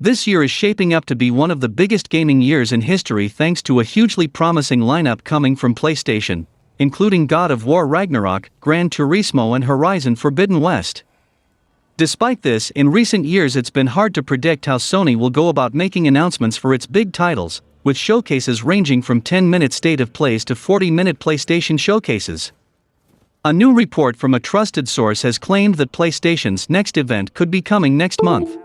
This year is shaping up to be one of the biggest gaming years in history thanks to a hugely promising lineup coming from PlayStation, including God of War Ragnarok, Gran Turismo and Horizon Forbidden West. Despite this, in recent years it's been hard to predict how Sony will go about making announcements for its big titles, with showcases ranging from 10-minute state of plays to 40-minute PlayStation showcases. A new report from a trusted source has claimed that PlayStation's next event could be coming next month.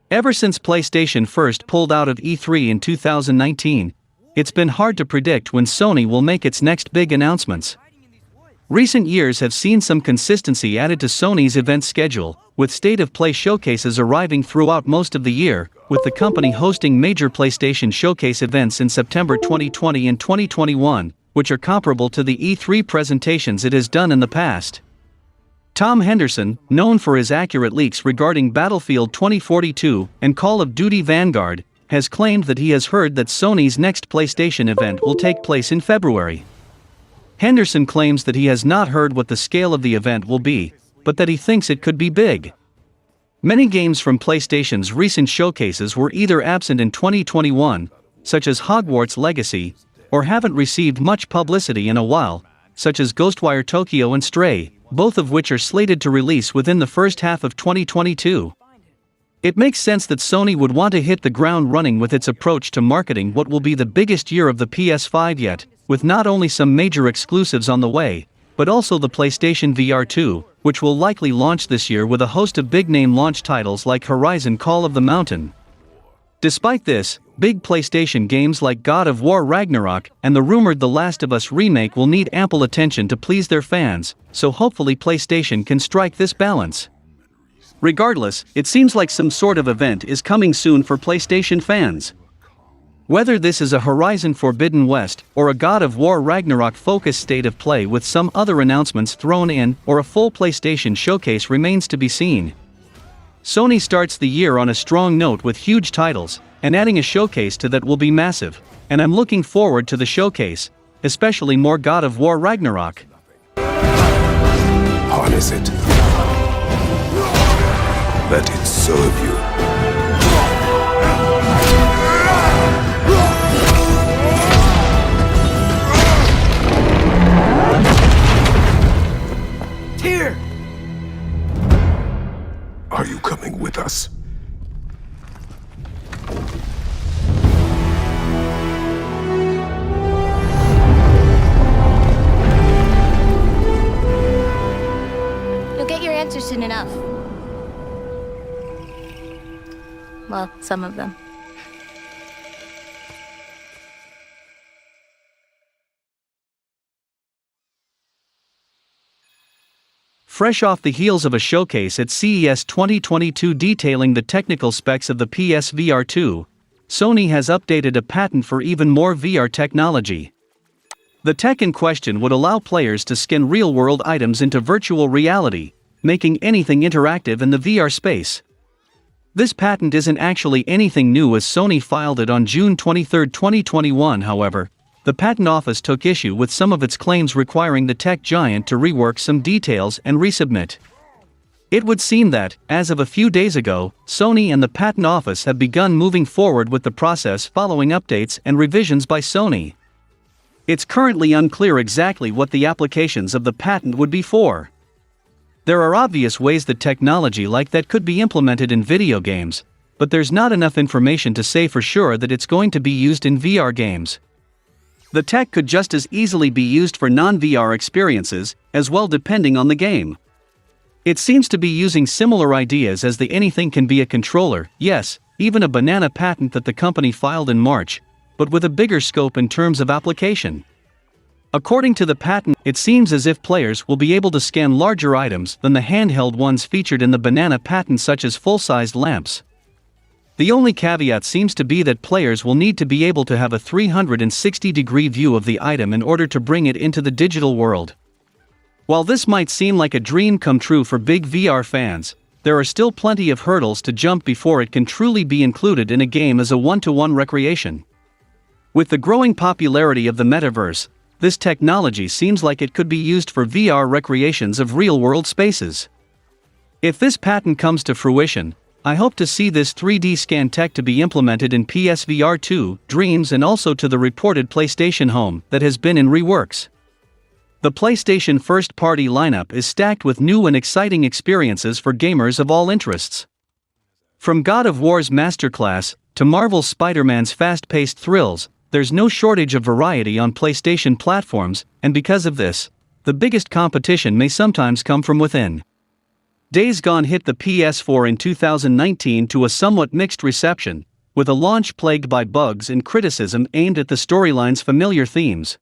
Ever since PlayStation first pulled out of E3 in 2019, it's been hard to predict when Sony will make its next big announcements. Recent years have seen some consistency added to Sony's event schedule, with state-of-play showcases arriving throughout most of the year, with the company hosting major PlayStation Showcase events in September 2020 and 2021, which are comparable to the E3 presentations it has done in the past. Tom Henderson, known for his accurate leaks regarding Battlefield 2042 and Call of Duty Vanguard, has claimed that he has heard that Sony's next PlayStation event will take place in February. Henderson claims that he has not heard what the scale of the event will be, but that he thinks it could be big. Many games from PlayStation's recent showcases were either absent in 2021, such as Hogwarts Legacy, or haven't received much publicity in a while, such as Ghostwire Tokyo and Stray, both of which are slated to release within the first half of 2022. It makes sense that Sony would want to hit the ground running with its approach to marketing what will be the biggest year of the PS5 yet, with not only some major exclusives on the way, but also the PlayStation VR 2, which will likely launch this year with a host of big-name launch titles like Horizon Call of the Mountain. Despite this, big PlayStation games like God of War Ragnarok and the rumored The Last of Us remake will need ample attention to please their fans, so hopefully PlayStation can strike this balance. Regardless, it seems like some sort of event is coming soon for PlayStation fans. Whether this is a Horizon Forbidden West or a God of War Ragnarok-focused state of play with some other announcements thrown in or a full PlayStation showcase remains to be seen. Sony starts the year on a strong note with huge titles, and adding a showcase to that will be massive, and I'm looking forward to the showcase, especially more God of War Ragnarok. Harness it. Let it serve you. Here! Are you coming with us? You'll get your answer soon enough. Well, some of them. Fresh off the heels of a showcase at CES 2022 detailing the technical specs of the PSVR 2, Sony has updated a patent for even more VR technology. The tech in question would allow players to scan real-world items into virtual reality, making anything interactive in the VR space. This patent isn't actually anything new as Sony filed it on June 23, 2021. However, the Patent Office took issue with some of its claims, requiring the tech giant to rework some details and resubmit. It would seem that, as of a few days ago, Sony and the Patent Office have begun moving forward with the process following updates and revisions by Sony. It's currently unclear exactly what the applications of the patent would be for. There are obvious ways that technology like that could be implemented in video games, but there's not enough information to say for sure that it's going to be used in VR games. The tech could just as easily be used for non-VR experiences, as well, depending on the game. It seems to be using similar ideas as the anything can be a controller, yes, even a banana patent that the company filed in March, but with a bigger scope in terms of application. According to the patent, it seems as if players will be able to scan larger items than the handheld ones featured in the banana patent, such as full-sized lamps. The only caveat seems to be that players will need to be able to have a 360-degree view of the item in order to bring it into the digital world. While this might seem like a dream come true for big VR fans, there are still plenty of hurdles to jump before it can truly be included in a game as a one-to-one recreation. With the growing popularity of the metaverse, this technology seems like it could be used for VR recreations of real-world spaces. If this patent comes to fruition, I hope to see this 3D scan tech to be implemented in PSVR 2, Dreams and also to the reported PlayStation Home that has been in reworks. The PlayStation first-party lineup is stacked with new and exciting experiences for gamers of all interests. From God of War's masterclass to Marvel's Spider-Man's fast-paced thrills, there's no shortage of variety on PlayStation platforms, and because of this, the biggest competition may sometimes come from within. Days Gone hit the PS4 in 2019 to a somewhat mixed reception, with a launch plagued by bugs and criticism aimed at the storyline's familiar themes.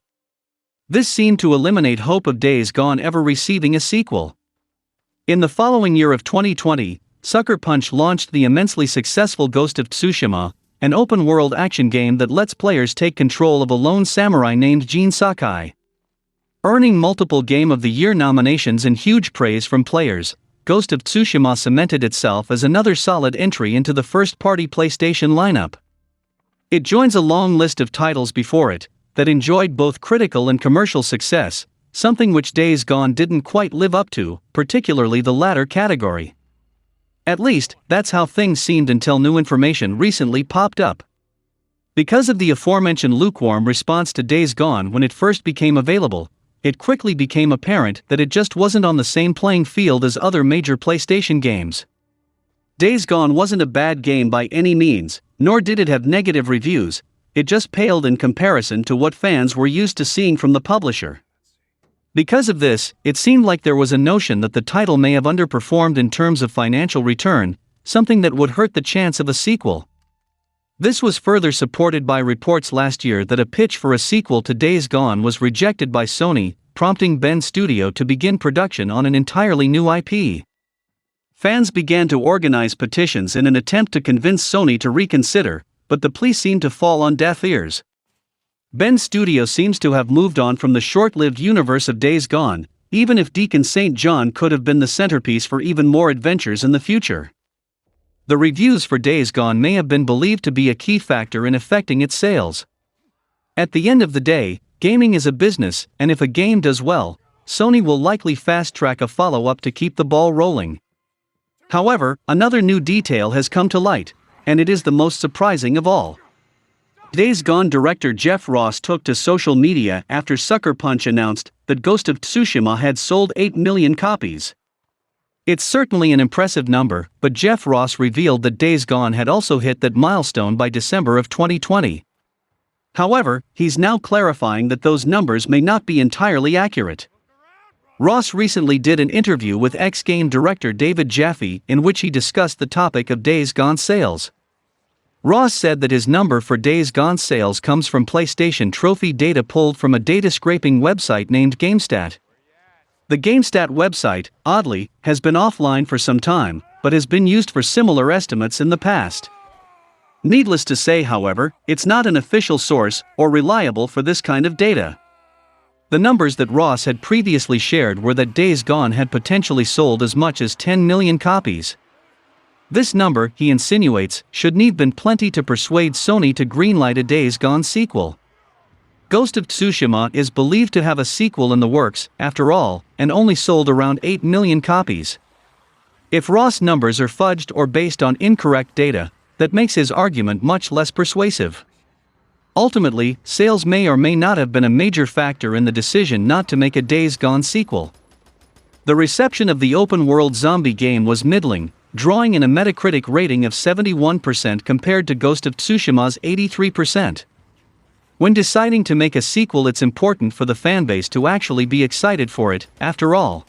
This seemed to eliminate hope of Days Gone ever receiving a sequel. In the following year of 2020, Sucker Punch launched the immensely successful Ghost of Tsushima, an open-world action game that lets players take control of a lone samurai named Jin Sakai. Earning multiple Game of the Year nominations and huge praise from players, Ghost of Tsushima cemented itself as another solid entry into the first-party PlayStation lineup. It joins a long list of titles before it that enjoyed both critical and commercial success, something which Days Gone didn't quite live up to, particularly the latter category. At least, that's how things seemed until new information recently popped up. Because of the aforementioned lukewarm response to Days Gone when it first became available, it quickly became apparent that it just wasn't on the same playing field as other major PlayStation games. Days Gone wasn't a bad game by any means, nor did it have negative reviews, it just paled in comparison to what fans were used to seeing from the publisher. Because of this, it seemed like there was a notion that the title may have underperformed in terms of financial return, something that would hurt the chance of a sequel. This was further supported by reports last year that a pitch for a sequel to Days Gone was rejected by Sony, prompting Bend Studio to begin production on an entirely new IP. Fans began to organize petitions in an attempt to convince Sony to reconsider, but the plea seemed to fall on deaf ears. Bend Studio seems to have moved on from the short-lived universe of Days Gone, even if Deacon St. John could have been the centerpiece for even more adventures in the future. The reviews for Days Gone may have been believed to be a key factor in affecting its sales. At the end of the day, gaming is a business, and if a game does well, Sony will likely fast-track a follow-up to keep the ball rolling. However, another new detail has come to light, and it is the most surprising of all. Days Gone director Geoff Ross took to social media after Sucker Punch announced that Ghost of Tsushima had sold 8 million copies. It's certainly an impressive number, but Geoff Ross revealed that Days Gone had also hit that milestone by December of 2020. However, he's now clarifying that those numbers may not be entirely accurate. Ross recently did an interview with ex-game director David Jaffe in which he discussed the topic of Days Gone sales. Ross said that his number for Days Gone sales comes from PlayStation trophy data pulled from a data-scraping website named GameStat. The GameStat website, oddly, has been offline for some time, but has been used for similar estimates in the past. Needless to say, however, it's not an official source or reliable for this kind of data. The numbers that Ross had previously shared were that Days Gone had potentially sold as much as 10 million copies. This number, he insinuates, should need been plenty to persuade Sony to greenlight a Days Gone sequel. Ghost of Tsushima is believed to have a sequel in the works, after all, and only sold around 8 million copies. If Ross' numbers are fudged or based on incorrect data, that makes his argument much less persuasive. Ultimately, sales may or may not have been a major factor in the decision not to make a Days Gone sequel. The reception of the open-world zombie game was middling, drawing in a Metacritic rating of 71% compared to Ghost of Tsushima's 83%. When deciding to make a sequel, it's important for the fanbase to actually be excited for it, after all.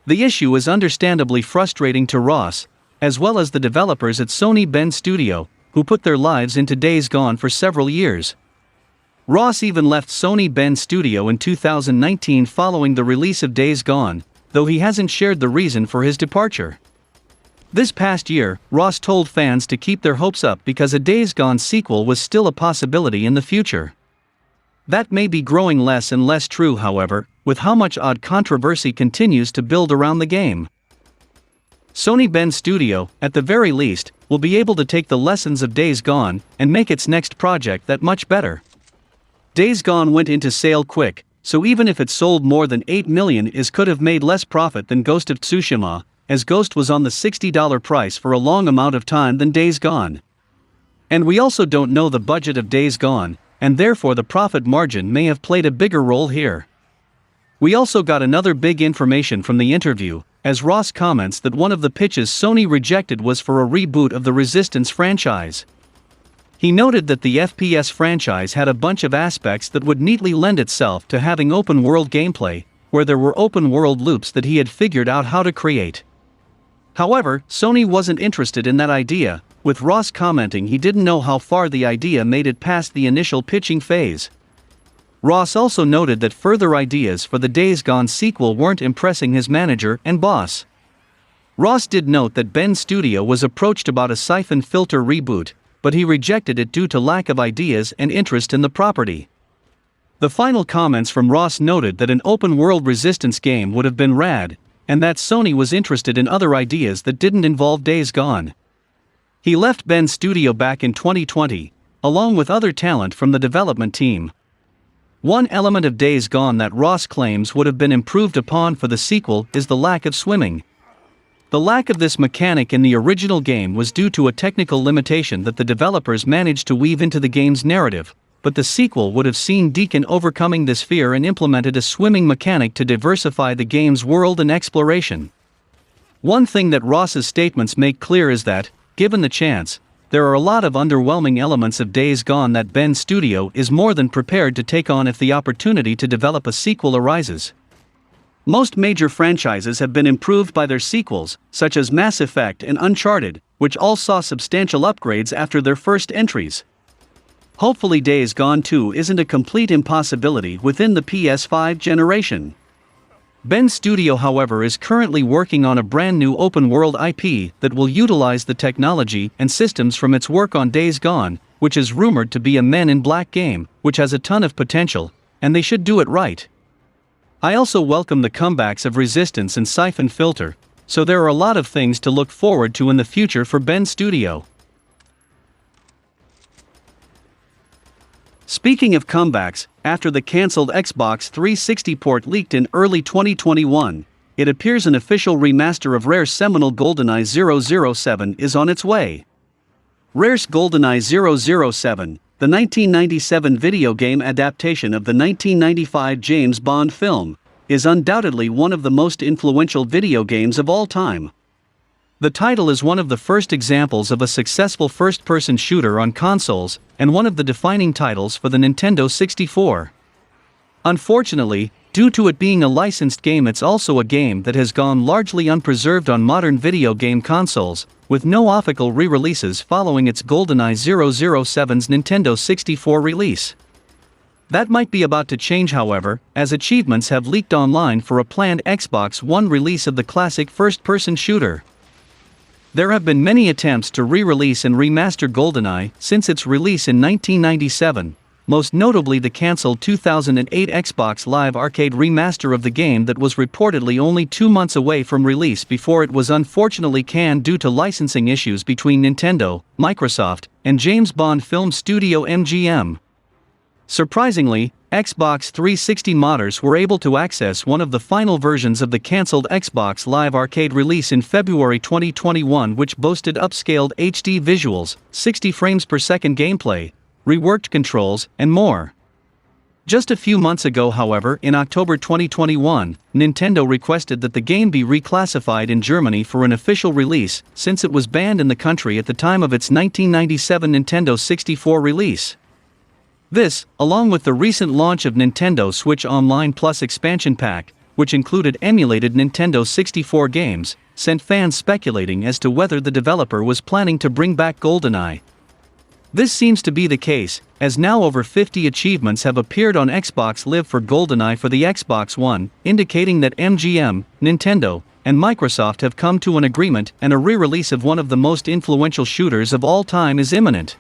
The issue is understandably frustrating to Ross, as well as the developers at Sony Bend Studio, who put their lives into Days Gone for several years. Ross even left Sony Bend Studio in 2019 following the release of Days Gone, though he hasn't shared the reason for his departure. This past year, Ross told fans to keep their hopes up because a Days Gone sequel was still a possibility in the future. That may be growing less and less true, however, with how much odd controversy continues to build around the game. Sony Bend Studio, at the very least, will be able to take the lessons of Days Gone and make its next project that much better. Days Gone went into sale quick, so even if it sold more than 8 million, it could have made less profit than Ghost of Tsushima, as Ghost was on the $60 price for a long amount of time than Days Gone. And we also don't know the budget of Days Gone, and therefore the profit margin may have played a bigger role here. We also got another big information from the interview, as Ross comments that one of the pitches Sony rejected was for a reboot of the Resistance franchise. He noted that the FPS franchise had a bunch of aspects that would neatly lend itself to having open-world gameplay, where there were open-world loops that he had figured out how to create. However, Sony wasn't interested in that idea, with Ross commenting he didn't know how far the idea made it past the initial pitching phase. Ross also noted that further ideas for the Days Gone sequel weren't impressing his manager and boss. Ross did note that Bend Studio was approached about a Siphon Filter reboot, but he rejected it due to lack of ideas and interest in the property. The final comments from Ross noted that an open-world Resistance game would have been rad, and that Sony was interested in other ideas that didn't involve Days Gone. He left Bend Studio back in 2020, along with other talent from the development team. One element of Days Gone that Ross claims would have been improved upon for the sequel is the lack of swimming. The lack of this mechanic in the original game was due to a technical limitation that the developers managed to weave into the game's narrative, but the sequel would have seen Deacon overcoming this fear and implemented a swimming mechanic to diversify the game's world and exploration. One thing that Ross's statements make clear is that, given the chance, there are a lot of underwhelming elements of Days Gone that Bend Studio is more than prepared to take on if the opportunity to develop a sequel arises. Most major franchises have been improved by their sequels, such as Mass Effect and Uncharted, which all saw substantial upgrades after their first entries. Hopefully Days Gone 2 isn't a complete impossibility within the PS5 generation. Bend Studio, however, is currently working on a brand new open-world IP that will utilize the technology and systems from its work on Days Gone, which is rumored to be a Men in Black game, which has a ton of potential, and they should do it right. I also welcome the comebacks of Resistance and Siphon Filter, so there are a lot of things to look forward to in the future for Bend Studio. Speaking of comebacks, after the cancelled Xbox 360 port leaked in early 2021, it appears an official remaster of Rare's seminal GoldenEye 007 is on its way. Rare's GoldenEye 007, the 1997 video game adaptation of the 1995 James Bond film, is undoubtedly one of the most influential video games of all time. The title is one of the first examples of a successful first-person shooter on consoles, and one of the defining titles for the Nintendo 64. Unfortunately, due to it being a licensed game, it's also a game that has gone largely unpreserved on modern video game consoles, with no official re-releases following its GoldenEye 007's Nintendo 64 release. That might be about to change, however, as achievements have leaked online for a planned Xbox One release of the classic first-person shooter. There have been many attempts to re-release and remaster GoldenEye since its release in 1997, most notably the cancelled 2008 Xbox Live Arcade remaster of the game that was reportedly only 2 months away from release before it was unfortunately canned due to licensing issues between Nintendo, Microsoft, and James Bond film studio MGM. Surprisingly, Xbox 360 modders were able to access one of the final versions of the cancelled Xbox Live Arcade release in February 2021, which boasted upscaled HD visuals, 60 frames per second gameplay, reworked controls, and more. Just a few months ago, however, in October 2021, Nintendo requested that the game be reclassified in Germany for an official release, since it was banned in the country at the time of its 1997 Nintendo 64 release. This, along with the recent launch of Nintendo Switch Online Plus expansion pack, which included emulated Nintendo 64 games, sent fans speculating as to whether the developer was planning to bring back GoldenEye. This seems to be the case, as now over 50 achievements have appeared on Xbox Live for GoldenEye for the Xbox One, indicating that MGM, Nintendo, and Microsoft have come to an agreement and a re-release of one of the most influential shooters of all time is imminent.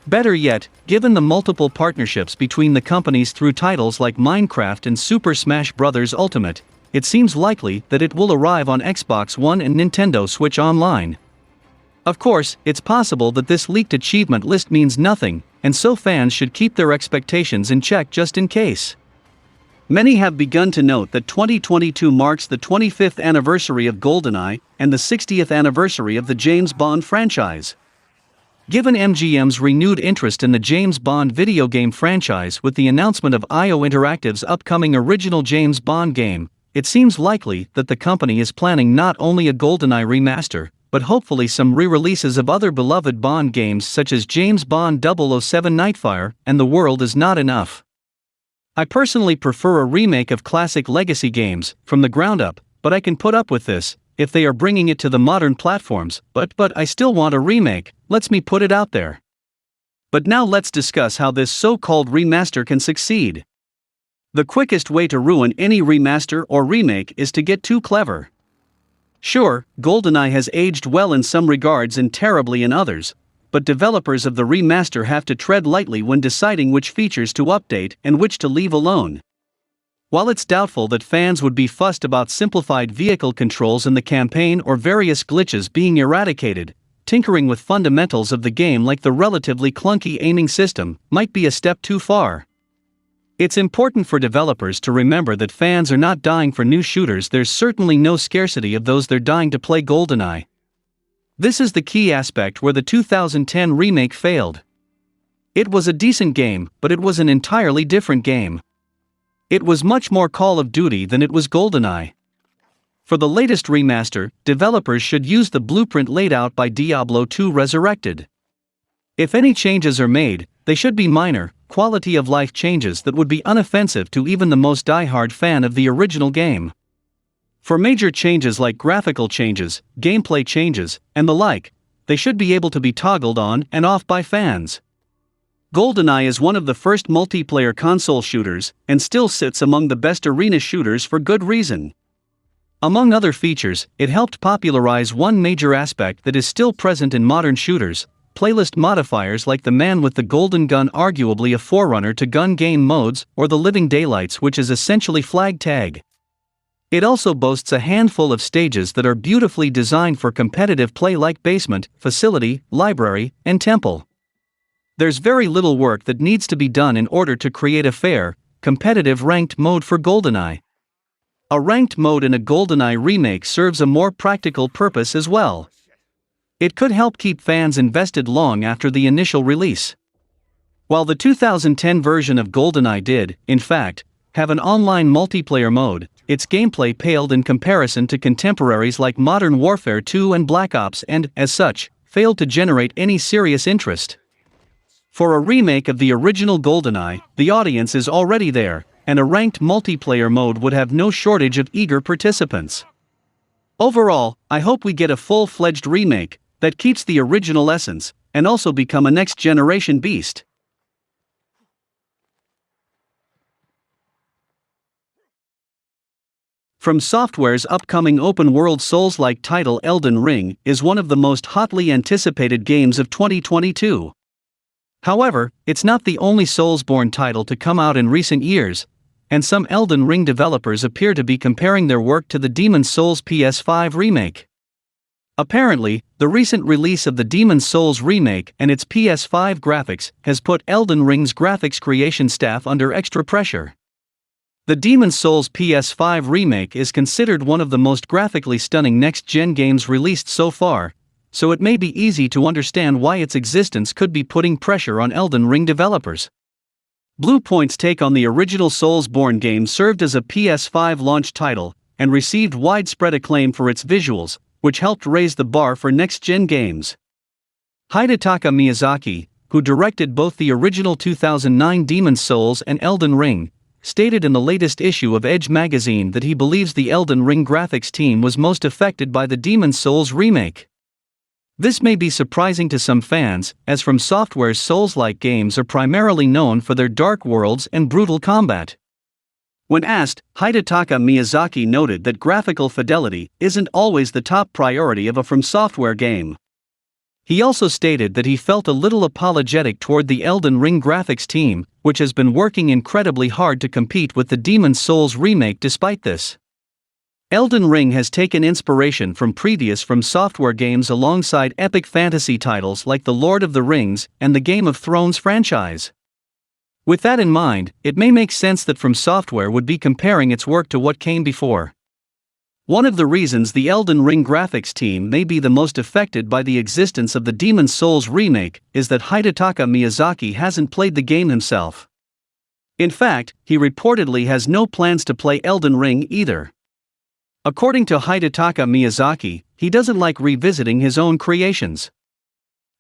Better yet, given the multiple partnerships between the companies through titles like Minecraft and Super Smash Bros. Ultimate, it seems likely that it will arrive on Xbox One and Nintendo Switch Online. Of course, it's possible that this leaked achievement list means nothing, and so fans should keep their expectations in check just in case. Many have begun to note that 2022 marks the 25th anniversary of GoldenEye and the 60th anniversary of the James Bond franchise. Given MGM's renewed interest in the James Bond video game franchise with the announcement of IO Interactive's upcoming original James Bond game, it seems likely that the company is planning not only a GoldenEye remaster, but hopefully some re-releases of other beloved Bond games such as James Bond 007 Nightfire and The World Is Not Enough. I personally prefer a remake of classic legacy games, from the ground up, but I can put up with this, if they are bringing it to the modern platforms, but I still want a remake, let's me put it out there. But now let's discuss how this so-called remaster can succeed. The quickest way to ruin any remaster or remake is to get too clever. Sure, GoldenEye has aged well in some regards and terribly in others, but developers of the remaster have to tread lightly when deciding which features to update and which to leave alone. While it's doubtful that fans would be fussed about simplified vehicle controls in the campaign or various glitches being eradicated, tinkering with fundamentals of the game like the relatively clunky aiming system might be a step too far. It's important for developers to remember that fans are not dying for new shooters. There's certainly no scarcity of those they're dying to play GoldenEye. This is the key aspect where the 2010 remake failed. It was a decent game, but it was an entirely different game. It was much more Call of Duty than it was GoldenEye. For the latest remaster, developers should use the blueprint laid out by Diablo 2 Resurrected. If any changes are made, they should be minor, quality-of-life changes that would be unoffensive to even the most die-hard fan of the original game. For major changes like graphical changes, gameplay changes, and the like, they should be able to be toggled on and off by fans. GoldenEye is one of the first multiplayer console shooters, and still sits among the best arena shooters for good reason. Among other features, it helped popularize one major aspect that is still present in modern shooters: playlist modifiers like the Man with the Golden Gun, arguably a forerunner to gun game modes, or the Living Daylights, which is essentially flag tag. It also boasts a handful of stages that are beautifully designed for competitive play like basement, facility, library, and temple. There's very little work that needs to be done in order to create a fair, competitive ranked mode for GoldenEye. A ranked mode in a GoldenEye remake serves a more practical purpose as well. It could help keep fans invested long after the initial release. While the 2010 version of GoldenEye did, in fact, have an online multiplayer mode, its gameplay paled in comparison to contemporaries like Modern Warfare 2 and Black Ops and, as such, failed to generate any serious interest. For a remake of the original GoldenEye, the audience is already there, and a ranked multiplayer mode would have no shortage of eager participants. Overall, I hope we get a full-fledged remake that keeps the original essence, and also become a next-generation beast. From Software's upcoming open-world Souls-like title Elden Ring is one of the most hotly anticipated games of 2022. However, it's not the only Soulsborne title to come out in recent years, and some Elden Ring developers appear to be comparing their work to the Demon's Souls PS5 remake. Apparently, the recent release of the Demon's Souls remake and its PS5 graphics has put Elden Ring's graphics creation staff under extra pressure. The Demon's Souls PS5 remake is considered one of the most graphically stunning next-gen games released so far, so it may be easy to understand why its existence could be putting pressure on Elden Ring developers. Bluepoint's take on the original Soulsborne game served as a PS5 launch title, and received widespread acclaim for its visuals, which helped raise the bar for next-gen games. Hidetaka Miyazaki, who directed both the original 2009 Demon's Souls and Elden Ring, stated in the latest issue of Edge magazine that he believes the Elden Ring graphics team was most affected by the Demon's Souls remake. This may be surprising to some fans, as From Software's Souls-like games are primarily known for their dark worlds and brutal combat. When asked, Hidetaka Miyazaki noted that graphical fidelity isn't always the top priority of a From Software game. He also stated that he felt a little apologetic toward the Elden Ring graphics team, which has been working incredibly hard to compete with the Demon's Souls remake despite this. Elden Ring has taken inspiration from previous From Software games alongside epic fantasy titles like the Lord of the Rings and the Game of Thrones franchise. With that in mind, it may make sense that From Software would be comparing its work to what came before. One of the reasons the Elden Ring graphics team may be the most affected by the existence of the Demon's Souls remake is that Hidetaka Miyazaki hasn't played the game himself. In fact, he reportedly has no plans to play Elden Ring either. According to Hidetaka Miyazaki, he doesn't like revisiting his own creations.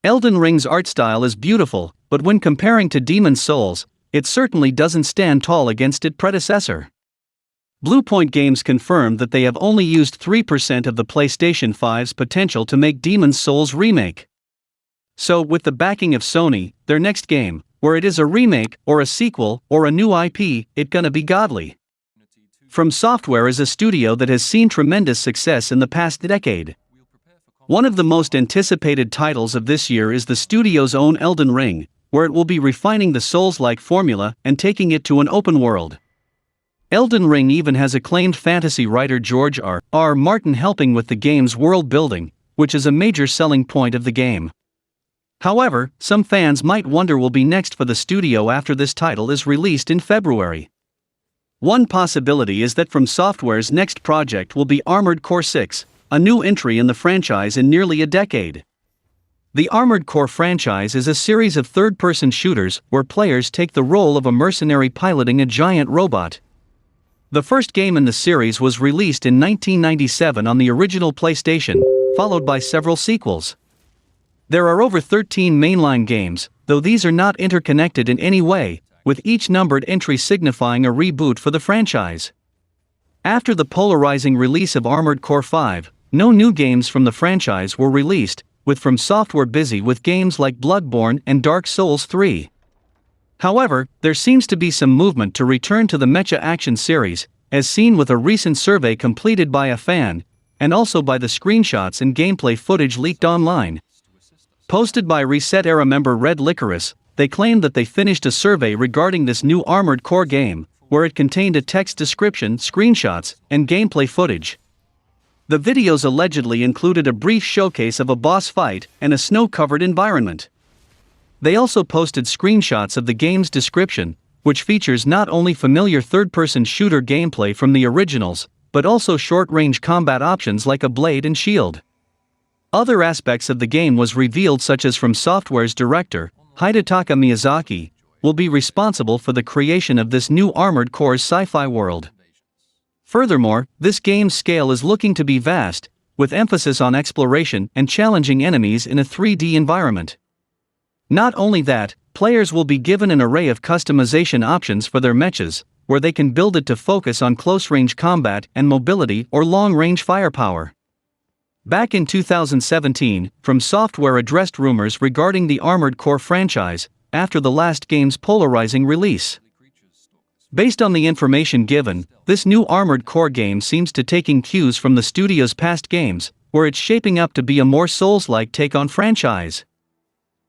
Elden Ring's art style is beautiful, but when comparing to Demon's Souls, it certainly doesn't stand tall against its predecessor. Bluepoint Games confirmed that they have only used 3% of the PlayStation 5's potential to make Demon's Souls remake. So, with the backing of Sony, their next game, where it is a remake, or a sequel, or a new IP, it gonna be godly. From Software is a studio that has seen tremendous success in the past decade. One of the most anticipated titles of this year is the studio's own Elden Ring, where it will be refining the Souls-like formula and taking it to an open world. Elden Ring even has acclaimed fantasy writer George R.R. Martin helping with the game's world building, which is a major selling point of the game. However, some fans might wonder what will be next for the studio after this title is released in February. One possibility is that From Software's next project will be Armored Core 6, a new entry in the franchise in nearly a decade. The Armored Core franchise is a series of third-person shooters where players take the role of a mercenary piloting a giant robot. The first game in the series was released in 1997 on the original PlayStation, followed by several sequels. There are over 13 mainline games, though these are not interconnected in any way, with each numbered entry signifying a reboot for the franchise. After the polarizing release of Armored Core 5, no new games from the franchise were released, with From Software busy with games like Bloodborne and Dark Souls 3. However, there seems to be some movement to return to the Mecha Action series, as seen with a recent survey completed by a fan, and also by the screenshots and gameplay footage leaked online. Posted by Reset Era member Red Licorice, they claimed that they finished a survey regarding this new Armored Core game, where it contained a text description, screenshots, and gameplay footage. The videos allegedly included a brief showcase of a boss fight and a snow-covered environment. They also posted screenshots of the game's description, which features not only familiar third-person shooter gameplay from the originals, but also short-range combat options like a blade and shield. Other aspects of the game was revealed, such as From Software's director, Hidetaka Miyazaki, will be responsible for the creation of this new Armored Core's sci-fi world. Furthermore, this game's scale is looking to be vast, with emphasis on exploration and challenging enemies in a 3D environment. Not only that, players will be given an array of customization options for their mechas, where they can build it to focus on close-range combat and mobility or long-range firepower. Back in 2017, From Software addressed rumors regarding the Armored Core franchise, after the last game's polarizing release. Based on the information given, this new Armored Core game seems to taking cues from the studio's past games, where it's shaping up to be a more Souls-like take on franchise.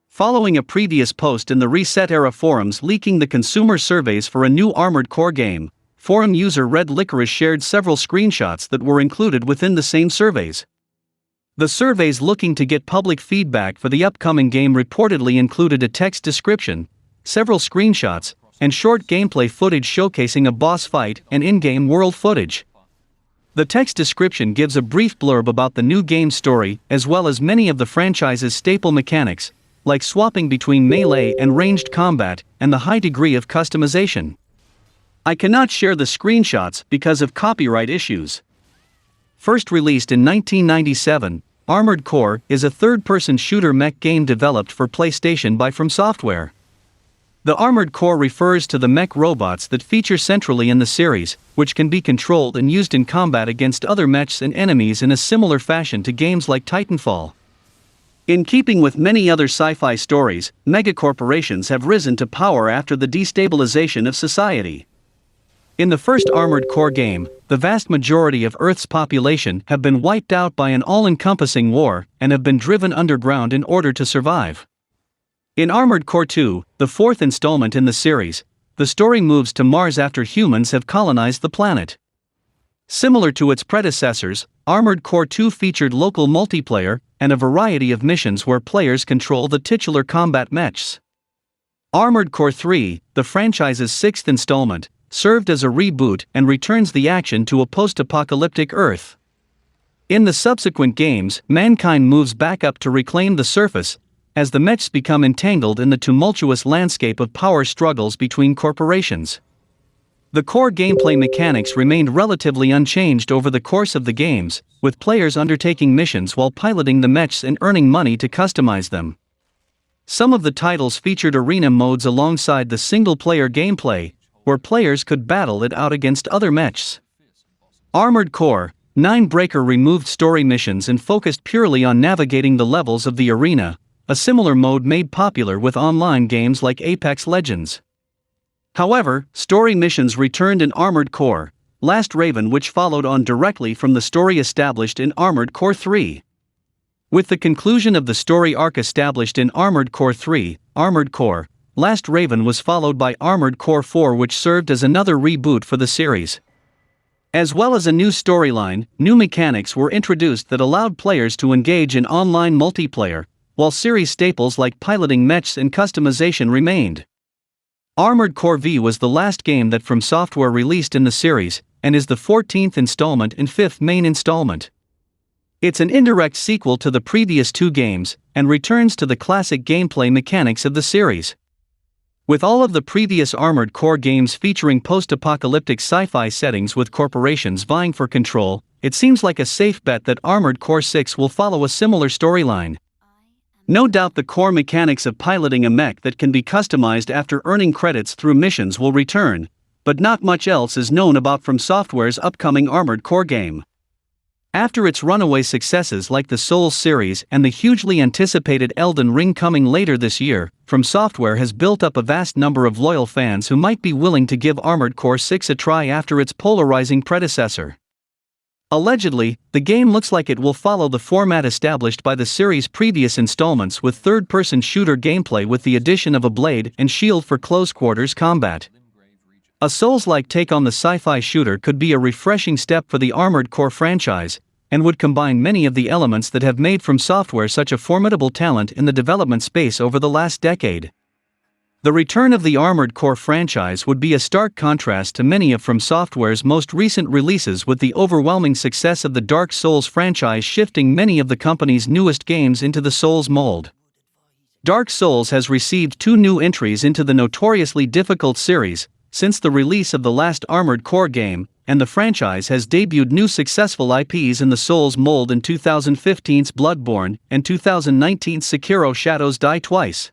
Following a previous post in the Reset Era forums leaking the consumer surveys for a new Armored Core game, forum user Red Licorice shared several screenshots that were included within the same surveys. The surveys looking to get public feedback for the upcoming game reportedly included a text description, several screenshots, and short gameplay footage showcasing a boss fight and in-game world footage. The text description gives a brief blurb about the new game's story, as well as many of the franchise's staple mechanics, like swapping between melee and ranged combat, and the high degree of customization. I cannot share the screenshots because of copyright issues. First released in 1997, Armored Core is a third-person shooter mech game developed for PlayStation by From Software. The Armored Core refers to the mech robots that feature centrally in the series, which can be controlled and used in combat against other mechs and enemies in a similar fashion to games like Titanfall. In keeping with many other sci-fi stories, megacorporations have risen to power after the destabilization of society. In the first Armored Core game, the vast majority of Earth's population have been wiped out by an all-encompassing war and have been driven underground in order to survive. In Armored Core 2, the fourth installment in the series, the story moves to Mars after humans have colonized the planet. Similar to its predecessors, Armored Core 2 featured local multiplayer and a variety of missions where players control the titular combat mechs. Armored Core 3, the franchise's sixth installment, served as a reboot and returns the action to a post-apocalyptic Earth. In the subsequent games, mankind moves back up to reclaim the surface, as the mechs become entangled in the tumultuous landscape of power struggles between corporations. The core gameplay mechanics remained relatively unchanged over the course of the games, with players undertaking missions while piloting the mechs and earning money to customize them. Some of the titles featured arena modes alongside the single-player gameplay, where players could battle it out against other mechs. Armored Core 9 Breaker removed story missions and focused purely on navigating the levels of the arena, a similar mode made popular with online games like Apex Legends. However, story missions returned in Armored Core Last Raven, which followed on directly from the story established in Armored Core 3. With the conclusion of the story arc established in Armored Core 3, Armored Core Last Raven was followed by Armored Core 4, which served as another reboot for the series. As well as a new storyline, new mechanics were introduced that allowed players to engage in online multiplayer, while series staples like piloting mechs and customization remained. Armored Core V was the last game that From Software released in the series, and is the 14th installment and 5th main installment. It's an indirect sequel to the previous two games, and returns to the classic gameplay mechanics of the series. With all of the previous Armored Core games featuring post-apocalyptic sci-fi settings with corporations vying for control, it seems like a safe bet that Armored Core 6 will follow a similar storyline. No doubt the core mechanics of piloting a mech that can be customized after earning credits through missions will return, but not much else is known about From Software's upcoming Armored Core game. After its runaway successes like the Souls series and the hugely anticipated Elden Ring coming later this year, From Software has built up a vast number of loyal fans who might be willing to give Armored Core 6 a try after its polarizing predecessor. Allegedly, the game looks like it will follow the format established by the series' previous installments, with third-person shooter gameplay with the addition of a blade and shield for close-quarters combat. A Souls-like take on the sci-fi shooter could be a refreshing step for the Armored Core franchise, and would combine many of the elements that have made From Software such a formidable talent in the development space over the last decade. The return of the Armored Core franchise would be a stark contrast to many of From Software's most recent releases, with the overwhelming success of the Dark Souls franchise shifting many of the company's newest games into the Souls mold. Dark Souls has received 2 new entries into the notoriously difficult series since the release of the last Armored Core game, and the franchise has debuted new successful IPs in the Souls mold in 2015's Bloodborne and 2019's Sekiro: Shadows Die Twice.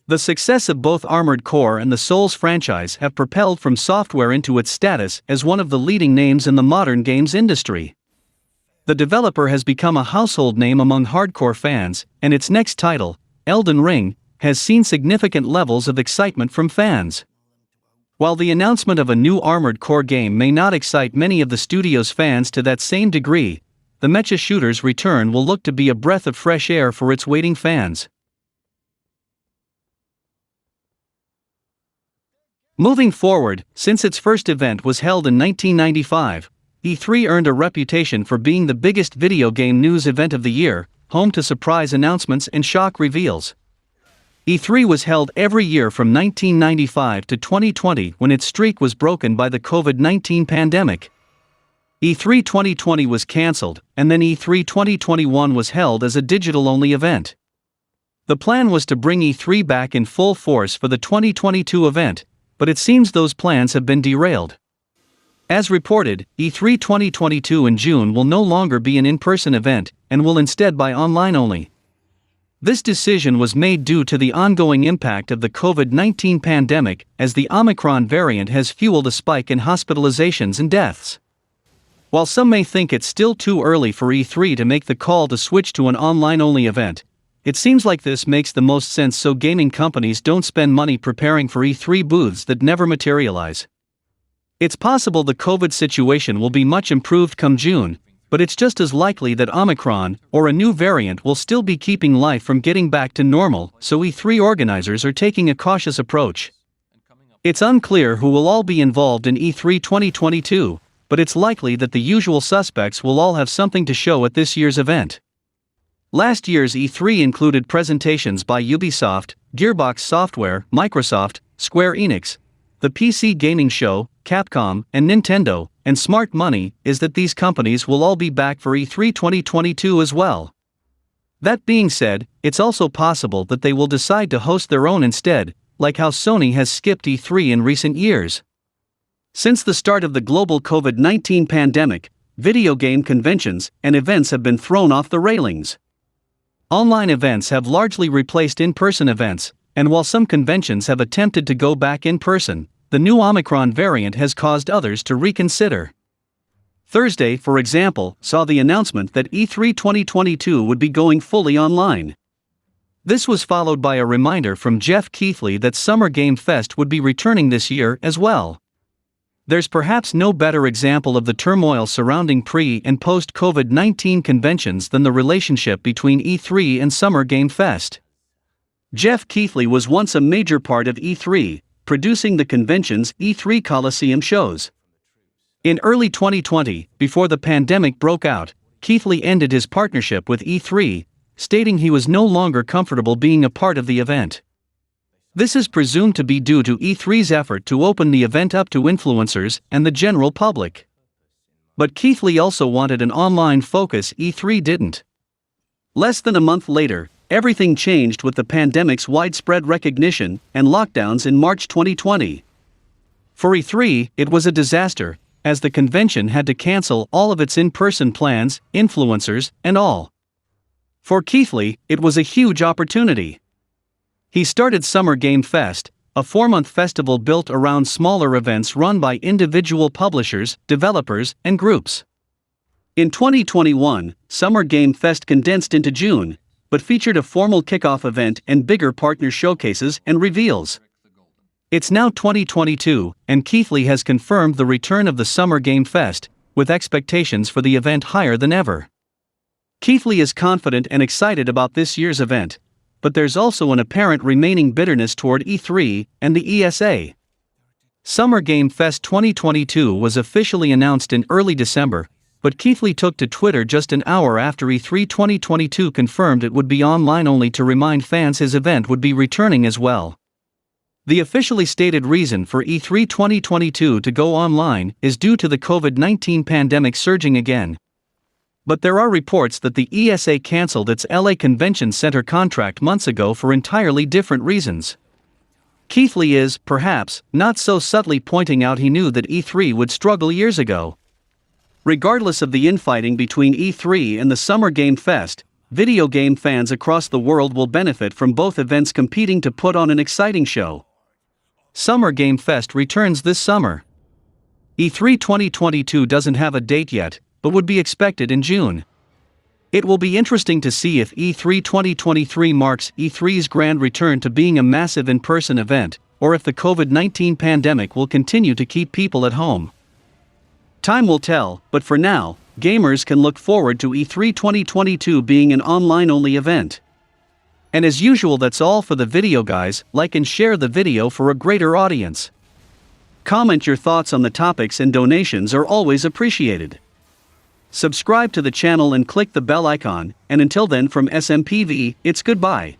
The success of both Armored Core and the Souls franchise have propelled From Software into its status as one of the leading names in the modern games industry. The developer has become a household name among hardcore fans, and its next title, Elden Ring, has seen significant levels of excitement from fans. While the announcement of a new Armored Core game may not excite many of the studio's fans to that same degree, the mecha shooter's return will look to be a breath of fresh air for its waiting fans. Moving forward, since its first event was held in 1995, E3 earned a reputation for being the biggest video game news event of the year, home to surprise announcements and shock reveals. E3 was held every year from 1995 to 2020, when its streak was broken by the COVID-19 pandemic. E3 2020 was cancelled, and then E3 2021 was held as a digital-only event. The plan was to bring E3 back in full force for the 2022 event, but it seems those plans have been derailed. As reported, E3 2022 in June will no longer be an in-person event, and will instead be online only. This decision was made due to the ongoing impact of the COVID-19 pandemic, as the Omicron variant has fueled a spike in hospitalizations and deaths. While some may think it's still too early for E3 to make the call to switch to an online-only event, it seems like this makes the most sense so gaming companies don't spend money preparing for E3 booths that never materialize. It's possible the COVID situation will be much improved come June, but it's just as likely that Omicron, or a new variant, will still be keeping life from getting back to normal, so E3 organizers are taking a cautious approach. It's unclear who will all be involved in E3 2022, but it's likely that the usual suspects will all have something to show at this year's event. Last year's E3 included presentations by Ubisoft, Gearbox Software, Microsoft, Square Enix, the PC gaming show, Capcom, and Nintendo, and smart money is that these companies will all be back for E3 2022 as well. That being said, it's also possible that they will decide to host their own instead, like how Sony has skipped E3 in recent years. Since the start of the global COVID-19 pandemic, video game conventions and events have been thrown off the railings. Online events have largely replaced in-person events, and while some conventions have attempted to go back in person, the new Omicron variant has caused others to reconsider. Thursday, for example, saw the announcement that E3 2022 would be going fully online. This was followed by a reminder from Geoff Keighley that Summer Game Fest would be returning this year as well. There's perhaps no better example of the turmoil surrounding pre- and post-COVID-19 conventions than the relationship between E3 and Summer Game Fest. Geoff Keighley was once a major part of E3, producing the convention's E3 Coliseum shows. In early 2020, before the pandemic broke out, Keighley ended his partnership with E3, stating he was no longer comfortable being a part of the event. This is presumed to be due to E3's effort to open the event up to influencers and the general public. But Keighley also wanted an online focus E3 didn't. Less than a month later, everything changed with the pandemic's widespread recognition and lockdowns in March 2020. For E3, it was a disaster, as the convention had to cancel all of its in-person plans, influencers, and all. For Keighley, it was a huge opportunity. He started Summer Game Fest, a 4-month festival built around smaller events run by individual publishers, developers, and groups. In 2021, Summer Game Fest condensed into June, but featured a formal kickoff event and bigger partner showcases and reveals. It's now 2022, and Keighley has confirmed the return of the Summer Game Fest, with expectations for the event higher than ever. Keighley is confident and excited about this year's event, but there's also an apparent remaining bitterness toward E3 and the ESA. Summer Game Fest 2022 was officially announced in early December, but Keighley took to Twitter just an hour after E3 2022 confirmed it would be online only to remind fans his event would be returning as well. The officially stated reason for E3 2022 to go online is due to the COVID-19 pandemic surging again. But there are reports that the ESA cancelled its LA Convention Center contract months ago for entirely different reasons. Keighley is, perhaps, not so subtly pointing out he knew that E3 would struggle years ago. Regardless of the infighting between E3 and the Summer Game Fest, video game fans across the world will benefit from both events competing to put on an exciting show. Summer Game Fest returns this summer. E3 2022 doesn't have a date yet, but would be expected in June. It will be interesting to see if E3 2023 marks E3's grand return to being a massive in-person event, or if the COVID-19 pandemic will continue to keep people at home. Time will tell, but for now, gamers can look forward to E3 2022 being an online-only event. And as usual, that's all for the video, guys. Like and share the video for a greater audience. Comment your thoughts on the topics, and donations are always appreciated. Subscribe to the channel and click the bell icon, and until then, from SMPV, it's goodbye.